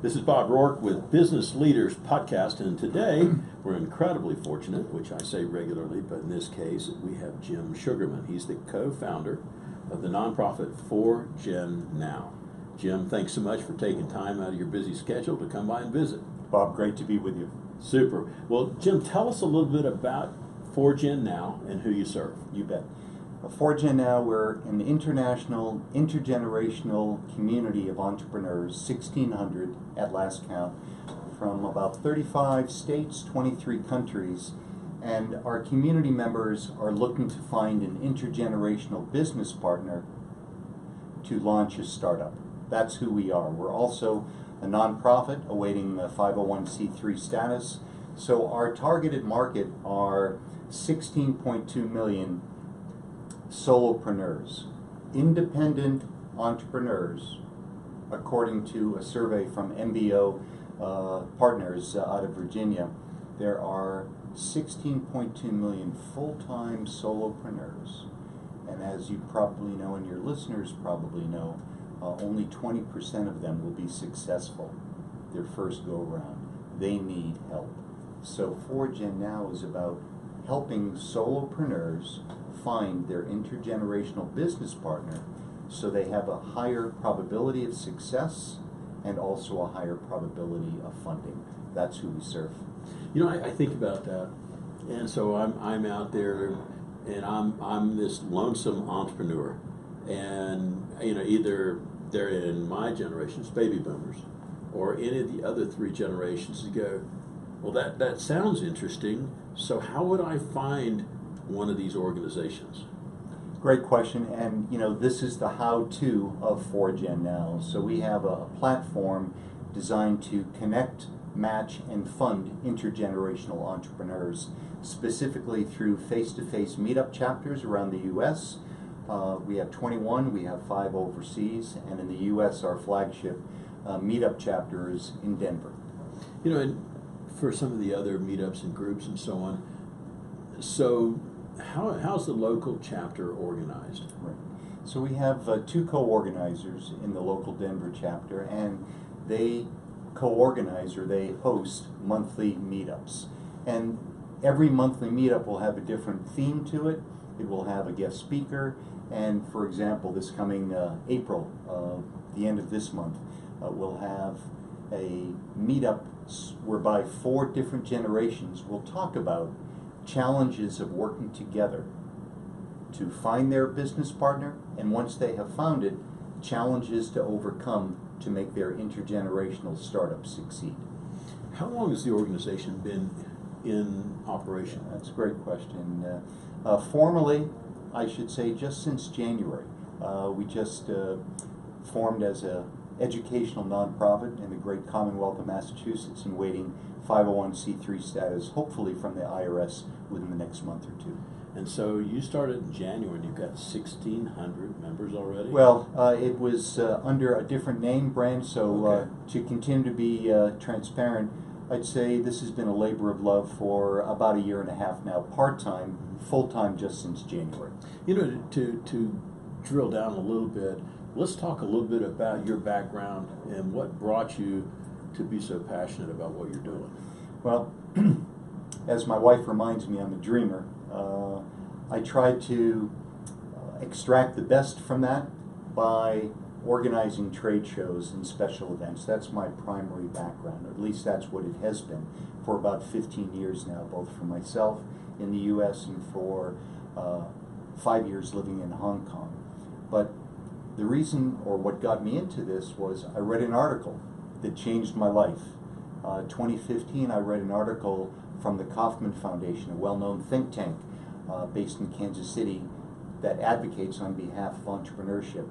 This is Bob Rourke with Business Leaders Podcast, and today we're incredibly fortunate, which I say regularly, but in this case we have Jim Sugarman. He's the co-founder of the nonprofit 4Gen Now. Jim, thanks so much for taking time out of your busy schedule to come by and visit. Bob, great to be with you. Super. Well, Jim, tell us a little bit about 4Gen Now and who you serve. You bet. 4Gen Now, we're an international, intergenerational community of entrepreneurs, 1,600 at last count, from about 35 states, 23 countries, and our community members are looking to find an intergenerational business partner to launch a startup. That's who we are. We're also a nonprofit awaiting a 501c3 status, so our targeted market are 16.2 million solopreneurs, independent entrepreneurs, according to a survey from MBO Partners out of Virginia. There are 16.2 million full-time solopreneurs, and as you probably know and your listeners probably know, only 20% of them will be successful their first go-around. They need help. So 4Gen Now is about helping solopreneurs find their intergenerational business partner so they have a higher probability of success and also a higher probability of funding. That's who we serve. You know, I think about that, and so I'm out there, and I'm this lonesome entrepreneur, and either they're in my generations, baby boomers, or any of the other three generations to go, well, that sounds interesting, so how would I find one of these organizations? Great question, and this is the how-to of 4Gen Now. So we have a platform designed to connect, match, and fund intergenerational entrepreneurs, specifically through face-to-face meetup chapters around the U.S. We have 21, we have 5 overseas, and in the U.S. our flagship meetup chapter is in Denver. And for some of the other meetups and groups and so on, so how's the local chapter organized? Right. So we have 2 co-organizers in the local Denver chapter, and they co-organize or they host monthly meetups. And every monthly meetup will have a different theme to it. It will have a guest speaker, and for example, this coming April, the end of this month, we'll have a meetup whereby 4 different generations will talk about challenges of working together to find their business partner, and once they have found it, challenges to overcome to make their intergenerational startup succeed. How long has the organization been in operation? That's a great question. Formally, I should say just since January. We just formed as a educational nonprofit in the great Commonwealth of Massachusetts and waiting 501c3 status, hopefully from the IRS within the next month or 2. And so you started in January and you've got 1,600 members already? Well, it was under a different name brand, so okay. To continue to be transparent, I'd say this has been a labor of love for about 1.5 years now, part-time, full-time just since January. To drill down a little bit, let's talk a little bit about your background and what brought you to be so passionate about what you're doing. Well, as my wife reminds me, I'm a dreamer. I tried to extract the best from that by organizing trade shows and special events. That's my primary background, or at least that's what it has been for about 15 years now, both for myself in the U.S. and for 5 years living in Hong Kong. But the reason, or what got me into this, was I read an article that changed my life. 2015, I read an article from the Kauffman Foundation, a well-known think tank based in Kansas City that advocates on behalf of entrepreneurship.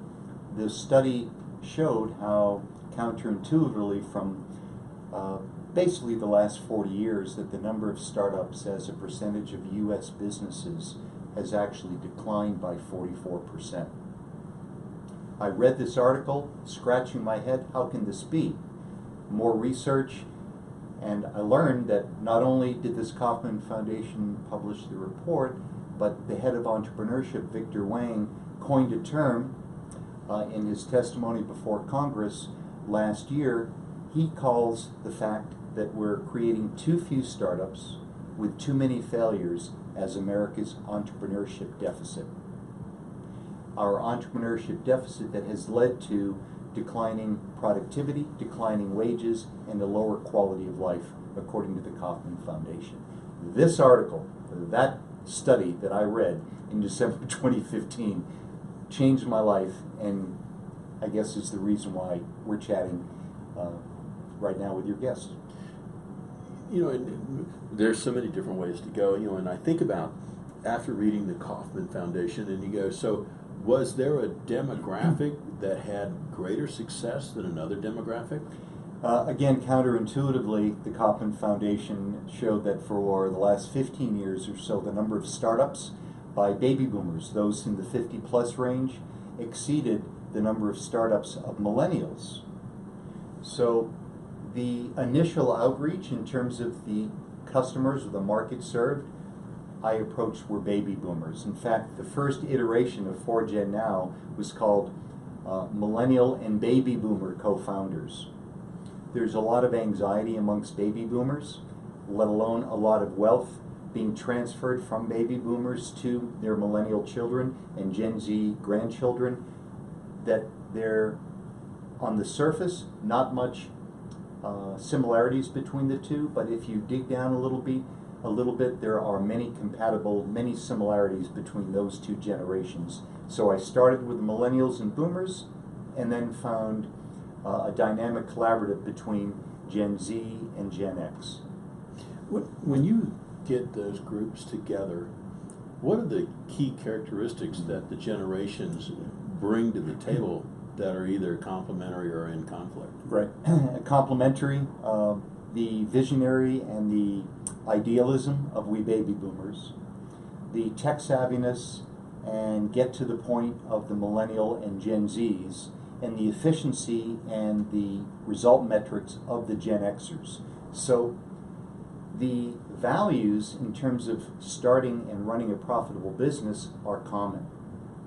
The study showed how counterintuitively from basically the last 40 years that the number of startups as a percentage of U.S. businesses has actually declined by 44%. I read this article, scratching my head, how can this be? More research, and I learned that not only did this Kauffman Foundation publish the report, but the head of entrepreneurship, Victor Wang, coined a term in his testimony before Congress last year. He calls the fact that we're creating too few startups with too many failures as America's entrepreneurship deficit. Our entrepreneurship deficit that has led to declining productivity, declining wages, and a lower quality of life, according to the Kauffman Foundation. This article, that study that I read in December 2015, changed my life, and I guess is the reason why we're chatting right now with your guest. You know, and there's so many different ways to go, you know, and I think about after reading the Kauffman Foundation, and you go, so was there a demographic that had greater success than another demographic? Again, counterintuitively, the Kauffman Foundation showed that for the last 15 years or so, the number of startups by baby boomers, those in the 50-plus range, exceeded the number of startups of millennials. So the initial outreach in terms of the customers or the market served, I approached were baby boomers. In fact, the first iteration of 4Gen Now was called Millennial and Baby Boomer Co-Founders. There's a lot of anxiety amongst baby boomers, let alone a lot of wealth being transferred from baby boomers to their millennial children and Gen Z grandchildren, that they're on the surface not much similarities between the two, but if you dig down a little bit, there are many similarities between those two generations. So I started with the millennials and boomers, and then found a dynamic collaborative between Gen Z and Gen X. When you get those groups together, what are the key characteristics that the generations bring to the table that are either complementary or in conflict? Right. Complementary, the visionary and the idealism of we baby boomers, the tech savviness and get to the point of the millennial and Gen Zs, and the efficiency and the result metrics of the Gen Xers. So the values in terms of starting and running a profitable business are common.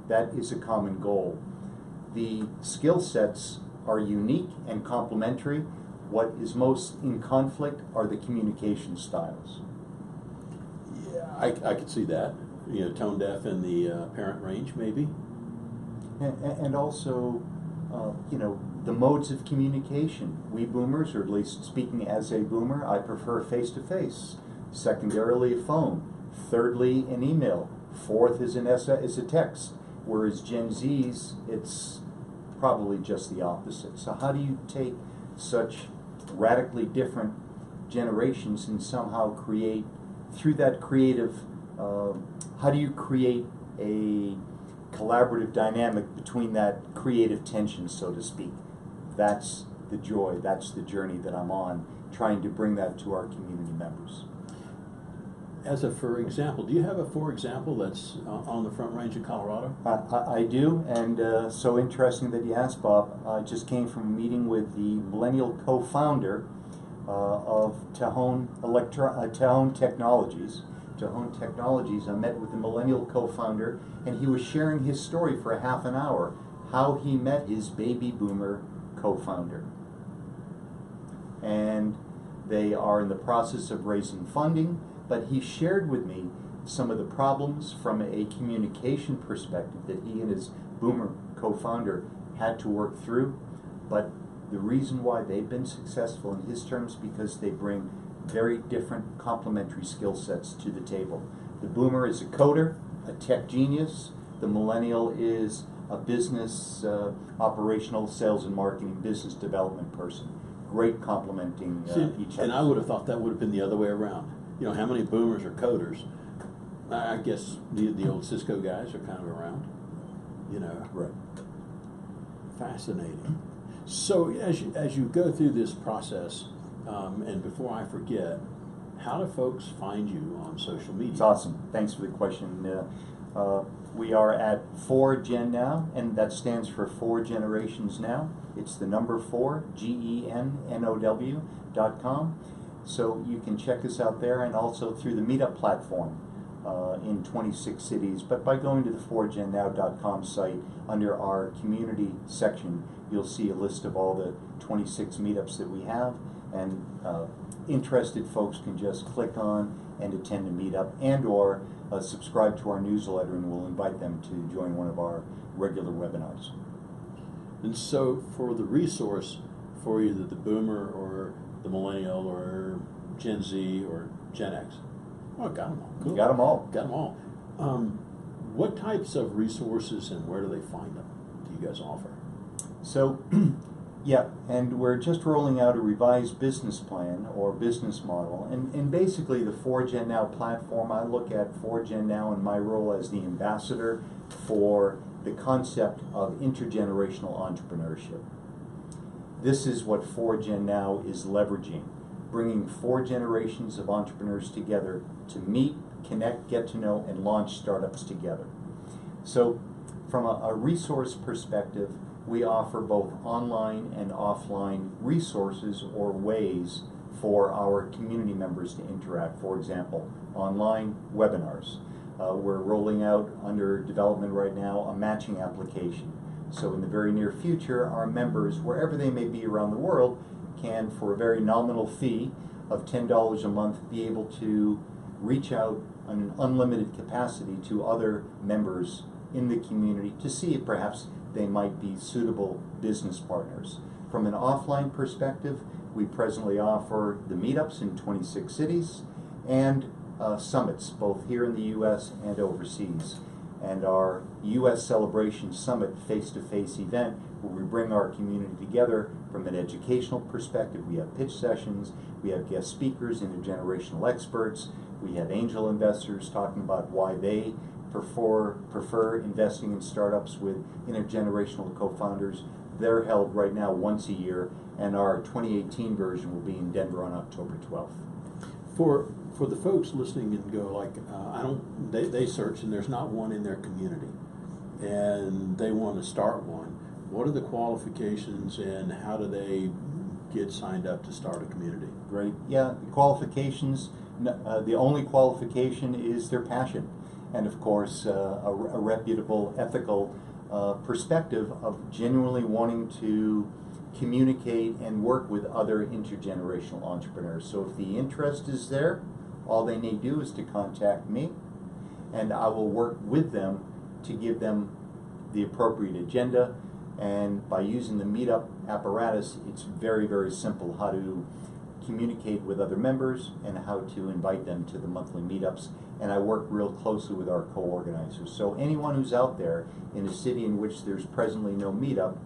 That is a common goal. The skill sets are unique and complementary. What is most in conflict are the communication styles. Yeah, I could see that. You know, tone deaf in the parent range, maybe. And also, the modes of communication. We boomers, or at least speaking as a boomer, I prefer face-to-face. Secondarily, a phone. Thirdly, an email. Fourth is a text. Whereas Gen Zs, it's probably just the opposite. So how do you take such radically different generations and somehow create, through that creative, how do you create a collaborative dynamic between that creative tension, so to speak? That's the joy, that's the journey that I'm on, trying to bring that to our community members. As a for example, do you have a for example that's on the Front Range of Colorado? I do, and so interesting that you asked, Bob. I just came from a meeting with the millennial co-founder of Tejon Technologies. Tejon Technologies, I met with the millennial co-founder, and he was sharing his story for a half an hour, how he met his baby boomer co-founder. And they are in the process of raising funding, but he shared with me some of the problems from a communication perspective that he and his boomer co-founder had to work through. But the reason why they've been successful in his terms, because they bring very different complementary skill sets to the table. The boomer is a coder, a tech genius. The millennial is a business, operational, sales and marketing, business development person. Great complementing each other. And I would have thought that would have been the other way around. You know, how many boomers are coders? I guess the old Cisco guys are kind of around. You know, right. Fascinating. So as you go through this process, and before I forget, how do folks find you on social media? It's awesome. Thanks for the question. We are at 4Gen Now, and that stands for 4 Generations Now. It's the number 4, GENNOW.com. So you can check us out there, and also through the Meetup platform. in 26 cities, but by going to the 4gennow.com site, under our community section, you'll see a list of all the 26 meetups that we have, and interested folks can just click on and attend a meetup, and or subscribe to our newsletter, and we'll invite them to join one of our regular webinars. And so for the resource for either the boomer or the millennial or Gen Z or Gen X, oh, got them all. Cool. Got them all. Got them all. What types of resources and where do they find them? Do you guys offer? So, yeah, and we're just rolling out a revised business plan or business model, and basically the 4GenNow platform, I look at 4GenNow in my role as the ambassador for the concept of intergenerational entrepreneurship. This is what 4GenNow is leveraging, bringing 4 generations of entrepreneurs together to meet, connect, get to know, and launch startups together. So from a resource perspective, we offer both online and offline resources or ways for our community members to interact. For example, online webinars. We're rolling out, under development right now, a matching application. So in the very near future, our members, wherever they may be around the world, can, for a very nominal fee of $10 a month, be able to reach out on an unlimited capacity to other members in the community to see if perhaps they might be suitable business partners. From an offline perspective, we presently offer the meetups in 26 cities and summits, both here in the U.S. and overseas. And our U.S. Celebration Summit face-to-face event, where we bring our community together from an educational perspective. We have pitch sessions, we have guest speakers, intergenerational experts, we have angel investors talking about why they prefer investing in startups with intergenerational co-founders. They're held right now once a year, and our 2018 version will be in Denver on October 12th. For the folks listening and go like, they search and there's not one in their community, and they want to start one. What are the qualifications and how do they get signed up to start a community? Great. Yeah, the qualifications, the only qualification is their passion. And of course, a reputable, ethical perspective of genuinely wanting to communicate and work with other intergenerational entrepreneurs. So if the interest is there, all they need to do is to contact me, and I will work with them to give them the appropriate agenda. And by using the meetup apparatus, it's very, very simple how to communicate with other members and how to invite them to the monthly meetups. And I work real closely with our co-organizers. So anyone who's out there in a city in which there's presently no meetup,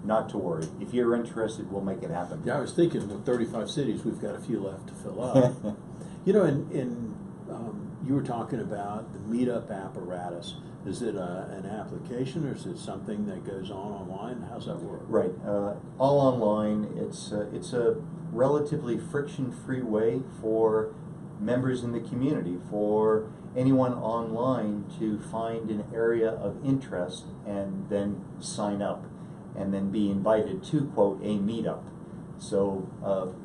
not to worry. If you're interested, we'll make it happen. Yeah, I was thinking with 35 cities, we've got a few left to fill up. You know, you were talking about the meetup apparatus. Is it an application, or is it something that goes on online? How's that work? Right, all online. It's a relatively friction-free way for members in the community, for anyone online to find an area of interest and then sign up and then be invited to, quote, a meetup. So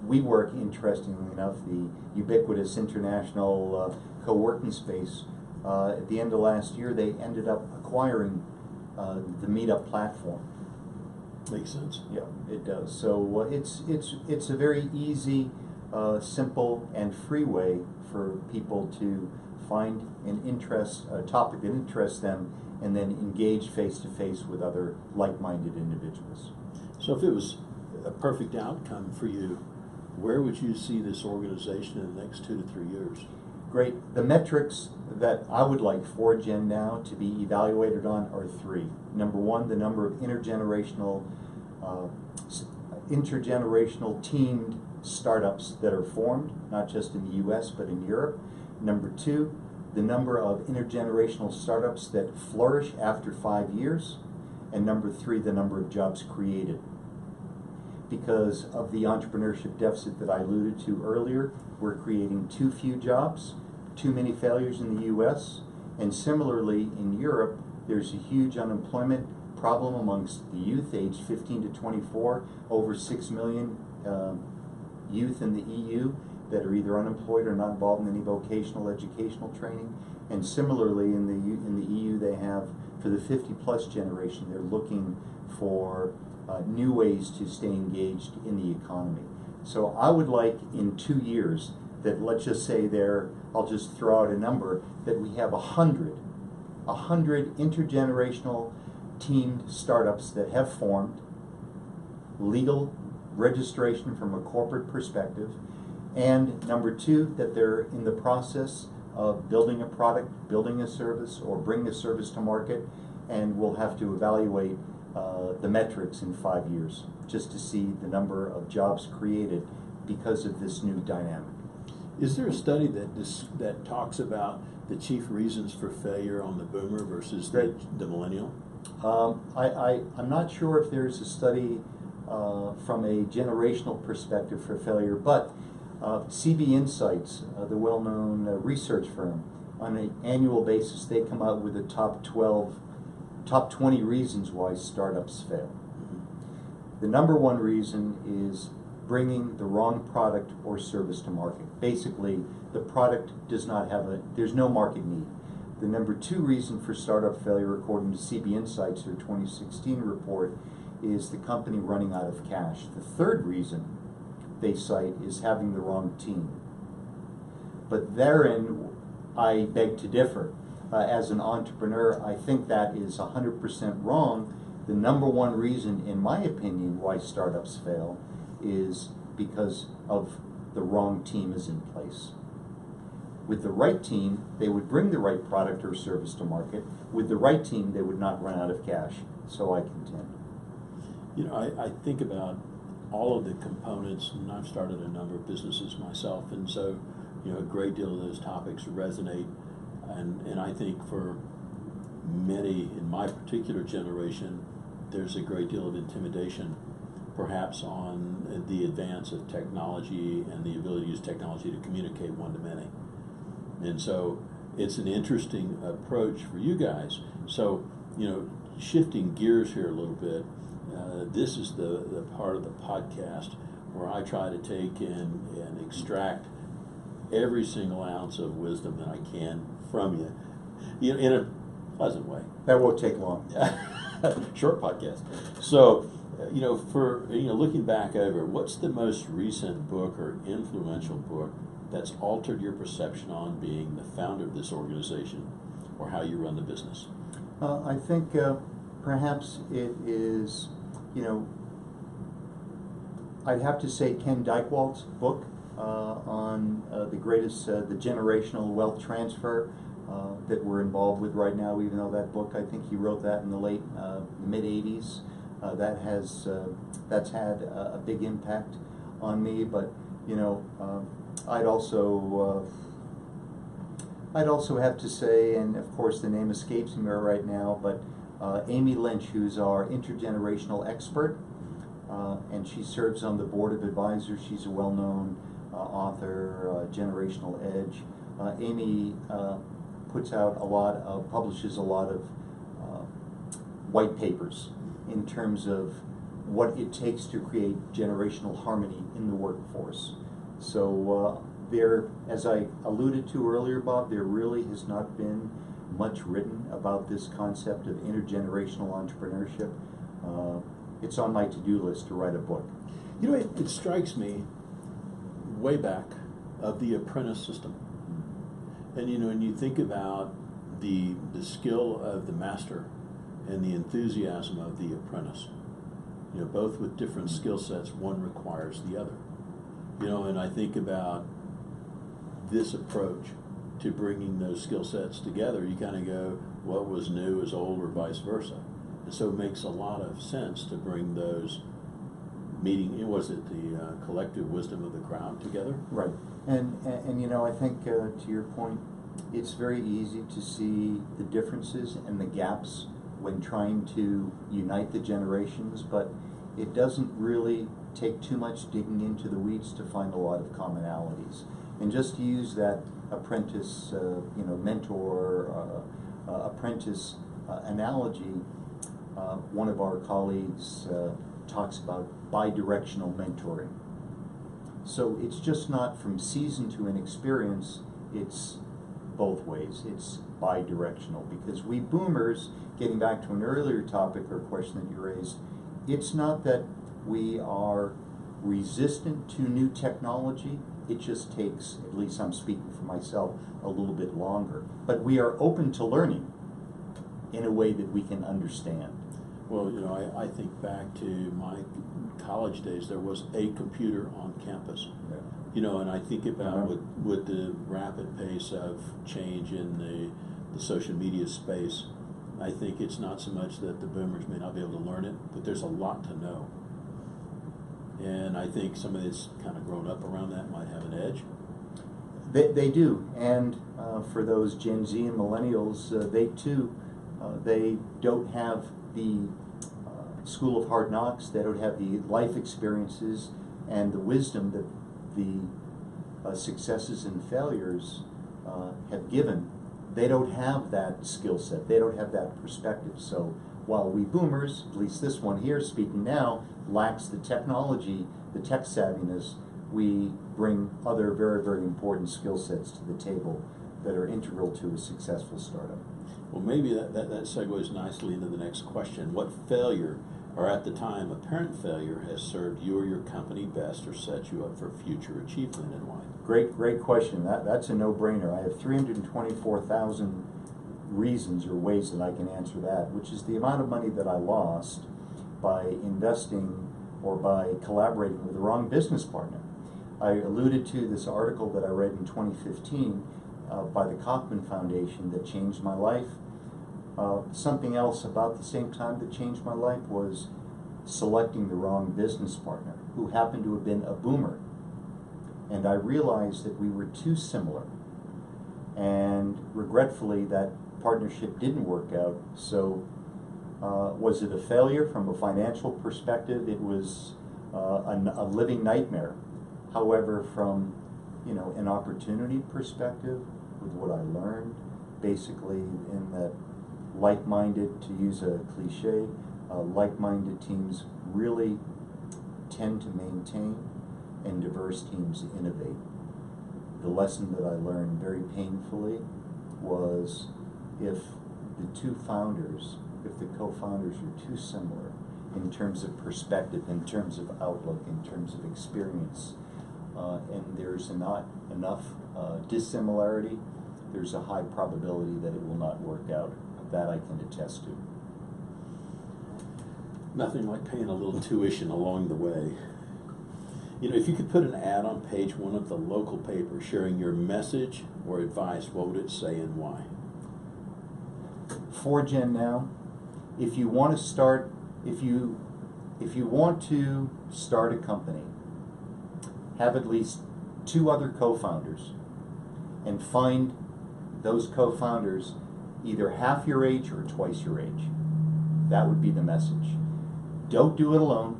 we work, interestingly enough, the ubiquitous international co-working space. At the end of last year, they ended up acquiring the meetup platform. Makes sense. Yeah, it does. So it's a very easy, simple, and free way for people to find a topic that interests them, and then engage face-to-face with other like-minded individuals. So if it was a perfect outcome for you, where would you see this organization in the next 2 to 3 years? Great. The metrics that I would like 4GenNow to be evaluated on are 3. Number 1, the number of intergenerational teamed startups that are formed, not just in the US but in Europe. Number 2, the number of intergenerational startups that flourish after 5 years. And number 3, the number of jobs created. Because of the entrepreneurship deficit that I alluded to earlier, we're creating too few jobs, too many failures in the US, and similarly in Europe, there's a huge unemployment problem amongst the youth aged 15 to 24, over 6 million youth in the EU, that are either unemployed or not involved in any vocational educational training. And similarly, in the EU, they have, for the 50-plus generation, they're looking for new ways to stay engaged in the economy. So I would like in 2 years that, let's just say I'll just throw out a number, that we have 100 intergenerational teamed startups that have formed, legal registration from a corporate perspective, and number 2, that they're in the process of building a product, building a service, or bringing a service to market, and we'll have to evaluate the metrics in 5 years just to see the number of jobs created because of this new dynamic. Is there a study that talks about the chief reasons for failure on the boomer versus the millennial? I'm not sure if there's a study from a generational perspective for failure, but CB Insights, the well-known research firm, on an annual basis, they come out with the top 20 reasons why startups fail. The number one reason is bringing the wrong product or service to market. Basically, the product does not have there's no market need. The number 2 reason for startup failure, according to CB Insights, their 2016 report, is the company running out of cash. The third reason they cite is having the wrong team. But therein, I beg to differ. As an entrepreneur, I think that is 100% wrong. The number one reason, in my opinion, why startups fail is because of the wrong team is in place. With the right team, they would bring the right product or service to market. With the right team, they would not run out of cash. So I contend. You know, I think about all of the components, and I've started a number of businesses myself, and so, you know, a great deal of those topics resonate. And I think for many in my particular generation, there's a great deal of intimidation, perhaps on the advance of technology and the ability to use technology to communicate one to many. And so it's an interesting approach for you guys. So, you know, shifting gears here a little bit, this is the part of the podcast where I try to take in and extract every single ounce of wisdom that I can from you know, in a pleasant way. That won't take long. Short podcast. So, you know, looking back over, what's the most recent book or influential book that's altered your perception on being the founder of this organization or how you run the business? I think perhaps it is, you know, I'd have to say Ken Dykewald's book on the generational wealth transfer that we're involved with right now, even though that book, I think he wrote that in the late mid-'80s. That's had a big impact on me, but, you know, I'd also have to say, and of course the name escapes me right now, but Amy Lynch, who's our intergenerational expert, and she serves on the board of advisors. She's a well-known author, Generational Edge. Amy publishes a lot of white papers in terms of what it takes to create generational harmony in the workforce. So as I alluded to earlier, Bob, there really has not been much written about this concept of intergenerational entrepreneurship. It's on my to-do list to write a book. You know, it strikes me way back of the apprentice system. And, you know, when you think about the skill of the master and the enthusiasm of the apprentice, you know, both with different skill sets, one requires the other. You know, and I think about this approach to bringing those skill sets together. You kind of go, what was new is old, or vice versa. And so it makes a lot of sense to bring those was it the collective wisdom of the crowd together? Right. And you know, I think to your point, it's very easy to see the differences and the gaps when trying to unite the generations, but it doesn't really take too much digging into the weeds to find a lot of commonalities. And just to use that apprentice, mentor, apprentice analogy, one of our colleagues talks about bidirectional mentoring. So it's just not from season to inexperience, it's both ways. It's bi-directional, because we boomers, getting back to an earlier topic or question that you raised, it's not that we are resistant to new technology. It just takes, at least I'm speaking for myself, a little bit longer. But we are open to learning in a way that we can understand. Well, I think back to my college days, there was a computer on campus. Yeah. And I think about with the rapid pace of change in the social media space, I think it's not so much that the boomers may not be able to learn it, but there's a lot to know. And I think somebody that's kind of grown up around that might have an edge. They do, and for those Gen Z and millennials, they too, they don't have the school of hard knocks, they don't have the life experiences and the wisdom that the successes and failures have given. They don't have that skill set, they don't have that perspective. So while we boomers, at least this one here speaking now, lacks the technology, the tech savviness, we bring other very, very important skill sets to the table that are integral to a successful startup. Well, maybe that segues nicely into the next question. What failure, or at the time apparent failure, has served you or your company best or set you up for future achievement, and why? Great question. That's a no-brainer. I have 324,000 reasons or ways that I can answer that, which is the amount of money that I lost by investing or by collaborating with the wrong business partner. I alluded to this article that I read in 2015 by the Kauffman Foundation that changed my life. Something else about the same time that changed my life was selecting the wrong business partner, who happened to have been a boomer. And I realized that we were too similar. And regretfully, that partnership didn't work out. So was it a failure from a financial perspective? It was a living nightmare. However, from an opportunity perspective, with what I learned, basically in that like-minded, to use a cliche, like-minded teams really tend to maintain, and diverse teams innovate. The lesson that I learned very painfully was if the two founders, if the co-founders are too similar in terms of perspective, in terms of outlook, in terms of experience, and there's not enough dissimilarity, there's a high probability that it will not work out. That I can attest to. Nothing like paying a little tuition along the way. If you could put an ad on page 1 of the local paper sharing your message or advice, what would it say and why? For Gen Now, if you want to start a company, have at least 2 other co-founders, and find those co-founders either half your age or twice your age. That would be the message. Don't do it alone.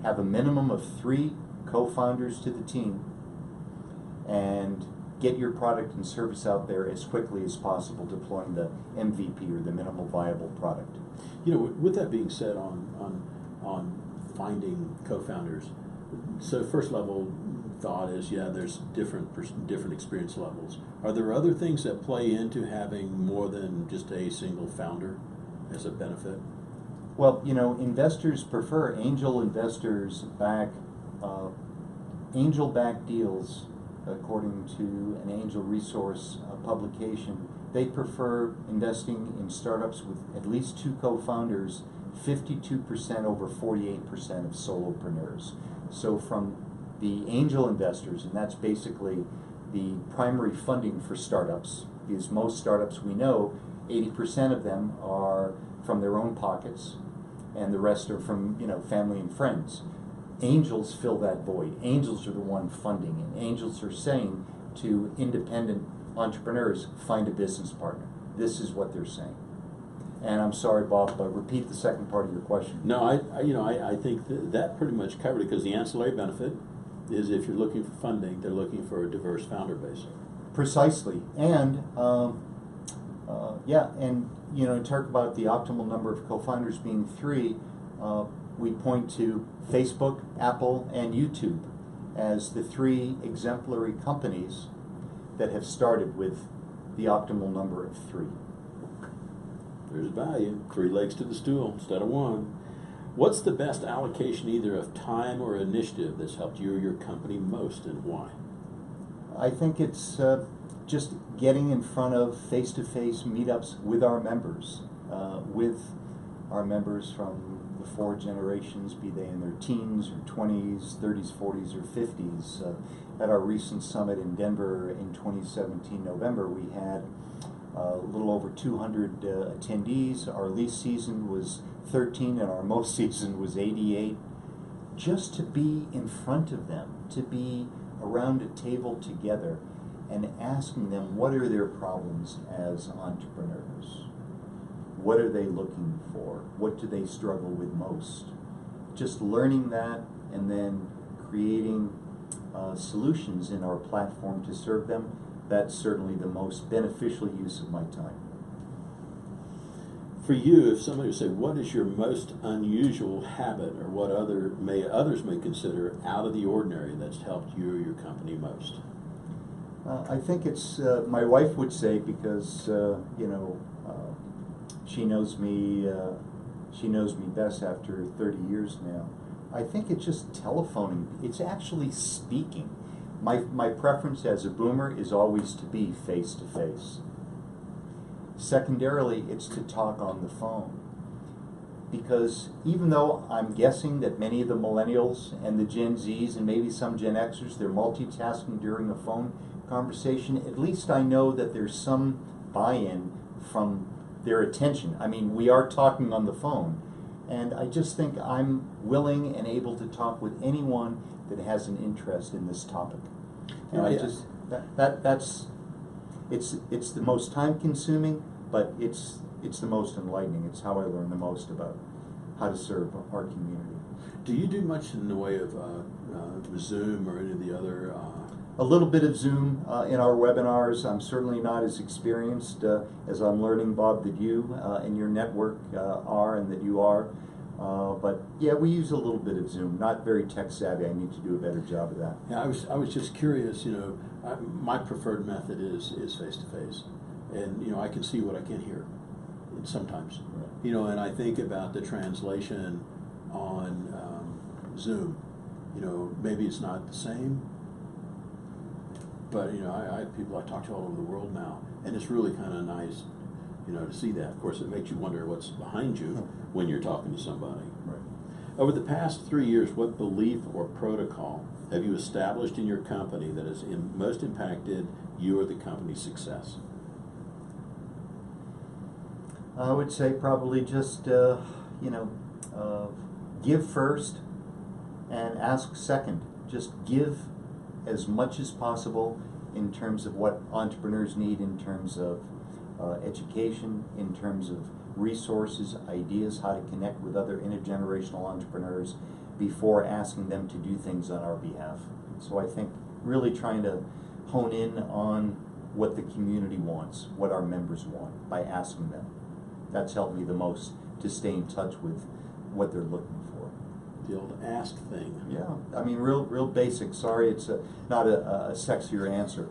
Have a minimum of 3 co-founders to the team, and get your product and service out there as quickly as possible, deploying the MVP or the minimal viable product. With that being said, on finding co-founders, so first level thought is, there's different experience levels. Are there other things that play into having more than just a single founder as a benefit? Well, investors prefer angel investors back angel-backed deals, according to an angel resource publication. They prefer investing in startups with at least 2 co-founders, 52% over 48% of solopreneurs. So from the angel investors, and that's basically the primary funding for startups, because most startups we know, 80% of them are from their own pockets, and the rest are from family and friends. Angels fill that void. Angels are the one funding, and angels are saying to independent entrepreneurs, find a business partner. This is what they're saying. And I'm sorry, Bob, but repeat the second part of your question. No, I think that pretty much covered it, because the ancillary benefit is if you're looking for funding, they're looking for a diverse founder base. Precisely, and talk about the optimal number of co-founders being 3. We point to Facebook, Apple, and YouTube. as the 3 exemplary companies that have started with the optimal number of 3. There's value. 3 legs to the stool instead of 1. What's the best allocation either of time or initiative that's helped you or your company most, and why? I think it's just getting in front of face-to-face meetups with our members, from the 4 generations, be they in their teens or 20s, 30s, 40s, or 50s. At our recent summit in Denver in 2017 November, we had a little over 200 attendees. Our least season was 13 and our most season was 88. Just to be in front of them, to be around a table together and asking them what are their problems as entrepreneurs. What are they looking for? What do they struggle with most? Just learning that and then creating solutions in our platform to serve them, that's certainly the most beneficial use of my time. For you, if somebody would say, what is your most unusual habit, or what others may consider out of the ordinary that's helped you or your company most? I think it's, my wife would say, because, she knows me best after 30 years now. I think it's just telephoning. It's actually speaking. My preference as a boomer is always to be face-to-face. Secondarily, it's to talk on the phone. Because even though I'm guessing that many of the millennials and the Gen Zs and maybe some Gen Xers, they're multitasking during a phone conversation, at least I know that there's some buy-in from their attention. I mean, we are talking on the phone. And I just think I'm willing and able to talk with anyone that has an interest in this topic. And it's the most time consuming, but it's the most enlightening. It's how I learn the most about how to serve our community. Do you do much in the way of Zoom or any of the other? A little bit of Zoom in our webinars. I'm certainly not as experienced as I'm learning, Bob, that you and your network are and that you are. But yeah, we use a little bit of Zoom. Not very tech savvy. I need to do a better job of that. Yeah, I was just curious. My preferred method is face to face, and I can see what I can't hear sometimes. Right. And I think about the translation on Zoom. Maybe it's not the same, but I have people I talk to all over the world now, and it's really kind of nice. To see that. Of course, it makes you wonder what's behind you when you're talking to somebody. Right. Over the past 3 years, what belief or protocol have you established in your company that has most impacted you or the company's success? I would say probably just, give first and ask second. Just give as much as possible in terms of what entrepreneurs need, in terms of education, in terms of resources, ideas, how to connect with other intergenerational entrepreneurs before asking them to do things on our behalf. So I think really trying to hone in on what the community wants, what our members want, by asking them. That's helped me the most to stay in touch with what they're looking for. The old ask thing. Yeah, I mean, real basic. Sorry, it's not a sexier answer.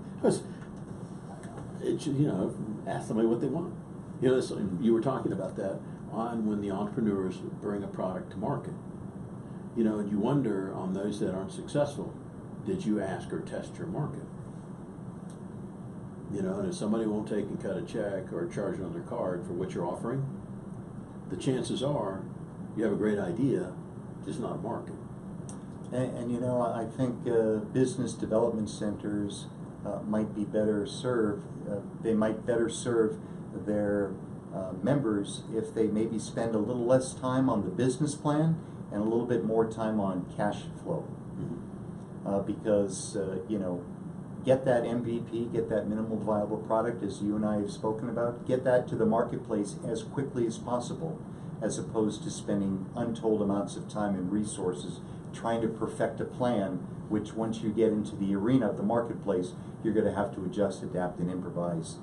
Ask somebody what they want. You were talking about that on when the entrepreneurs bring a product to market. And you wonder on those that aren't successful, did you ask or test your market? And if somebody won't take and cut a check or charge it on their card for what you're offering, the chances are you have a great idea, just not a market. And I think business development centers might be better served. They might better serve their members if they maybe spend a little less time on the business plan and a little bit more time on cash flow. Mm-hmm. Because get that MVP, get that minimal viable product, as you and I have spoken about, get that to the marketplace as quickly as possible, as opposed to spending untold amounts of time and resources trying to perfect a plan, which once you get into the arena of the marketplace, you're going to have to adjust, adapt, and improvise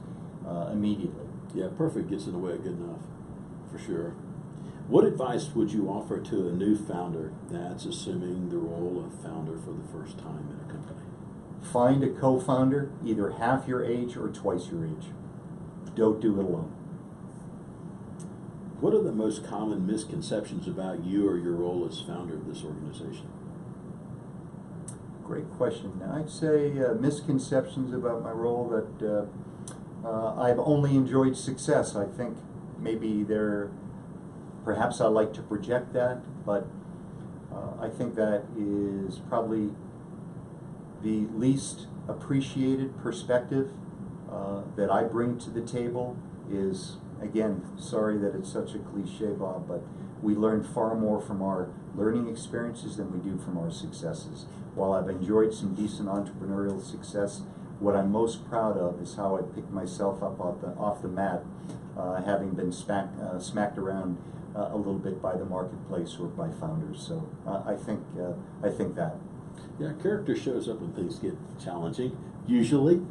immediately. Yeah, perfect gets in the way of good enough, for sure. What advice would you offer to a new founder that's assuming the role of founder for the first time in a company? Find a co-founder, either half your age or twice your age. Don't do it alone. What are the most common misconceptions about you or your role as founder of this organization? Great question. I'd say misconceptions about my role that I've only enjoyed success. I think maybe perhaps I like to project that, but I think that is probably the least appreciated perspective that I bring to the table is, again, sorry that it's such a cliche, Bob, but we learn far more from our learning experiences than we do from our successes. While I've enjoyed some decent entrepreneurial success, what I'm most proud of is how I picked myself up off the mat, having been smacked around a little bit by the marketplace or by founders. So I think that. Yeah, character shows up when things get challenging. Usually,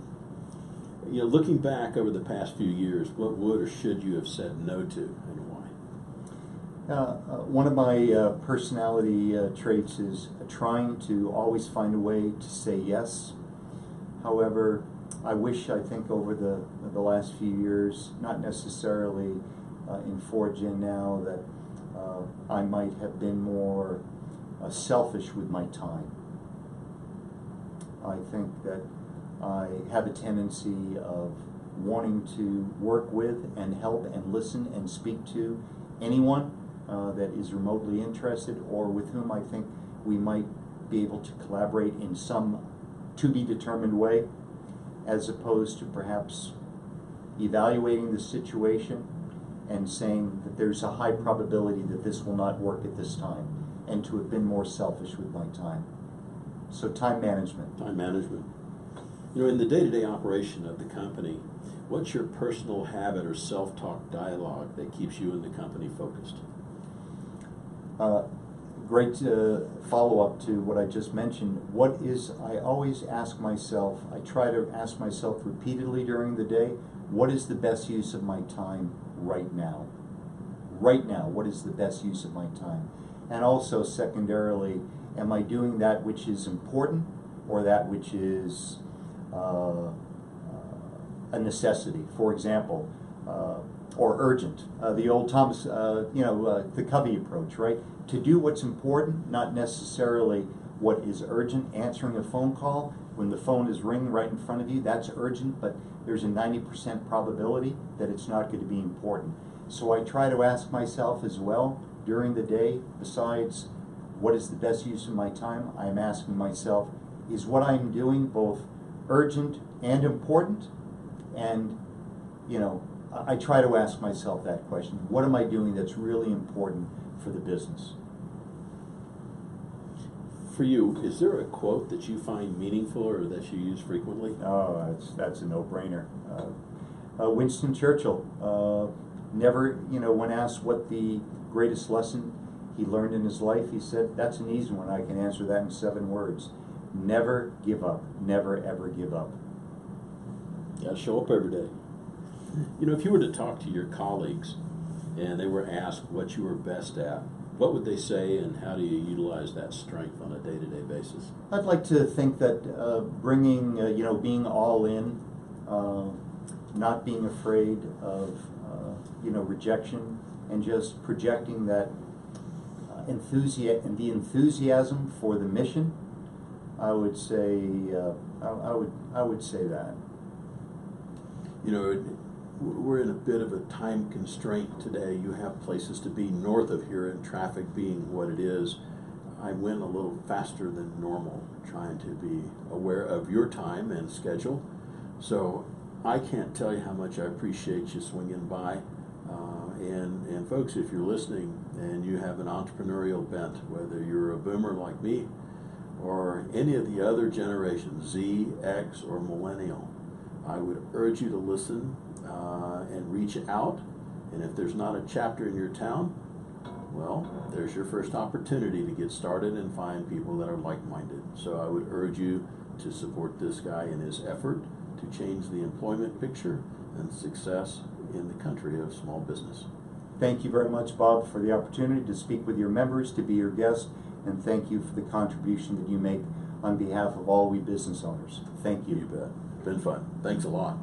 looking back over the past few years, what would or should you have said no to, and why? One of my personality traits is trying to always find a way to say yes. However, I think over the last few years, not necessarily in 4Gen now, that I might have been more selfish with my time. I think that I have a tendency of wanting to work with and help and listen and speak to anyone that is remotely interested or with whom I think we might be able to collaborate in some to-be-determined way, as opposed to perhaps evaluating the situation and saying that there's a high probability that this will not work at this time, and to have been more selfish with my time. So time management. Time management. In the day-to-day operation of the company, what's your personal habit or self-talk dialogue that keeps you and the company focused? Great follow-up to what I just mentioned. I always ask myself, I try to ask myself repeatedly during the day, what is the best use of my time right now? Right now, what is the best use of my time? And also, secondarily, am I doing that which is important or that which is a necessity? For example, or urgent. The old Thomas, the Covey approach, right? To do what's important, not necessarily what is urgent. Answering a phone call when the phone is ringing right in front of you, that's urgent, but there's a 90% probability that it's not going to be important. So I try to ask myself as well during the day, besides what is the best use of my time, I'm asking myself, is what I'm doing both urgent and important? And, I try to ask myself that question. What am I doing that's really important for the business? For you, is there a quote that you find meaningful or that you use frequently? Oh, that's a no-brainer. Winston Churchill, never, when asked what the greatest lesson he learned in his life, he said, that's an easy one. I can answer that in 7 words. Never give up. Never, ever give up. You gotta show up every day. If you were to talk to your colleagues and they were asked what you were best at, what would they say, and how do you utilize that strength on a day-to-day basis? I'd like to think that bringing, being all in, not being afraid of, rejection, and just projecting that enthusiasm for the mission. I would say, I would say that. We're in a bit of a time constraint today. You have places to be north of here, and traffic being what it is. I went a little faster than normal, trying to be aware of your time and schedule. So I can't tell you how much I appreciate you swinging by. And folks, if you're listening and you have an entrepreneurial bent, whether you're a boomer like me or any of the other generations, Z, X, or millennial, I would urge you to listen and reach out. And if there's not a chapter in your town, well, there's your first opportunity to get started and find people that are like-minded. So I would urge you to support this guy in his effort to change the employment picture and success in the country of small business. Thank you very much, Bob, for the opportunity to speak with your members, to be your guest, and thank you for the contribution that you make on behalf of all we business owners. Thank you. You bet. Been fun. Thanks a lot.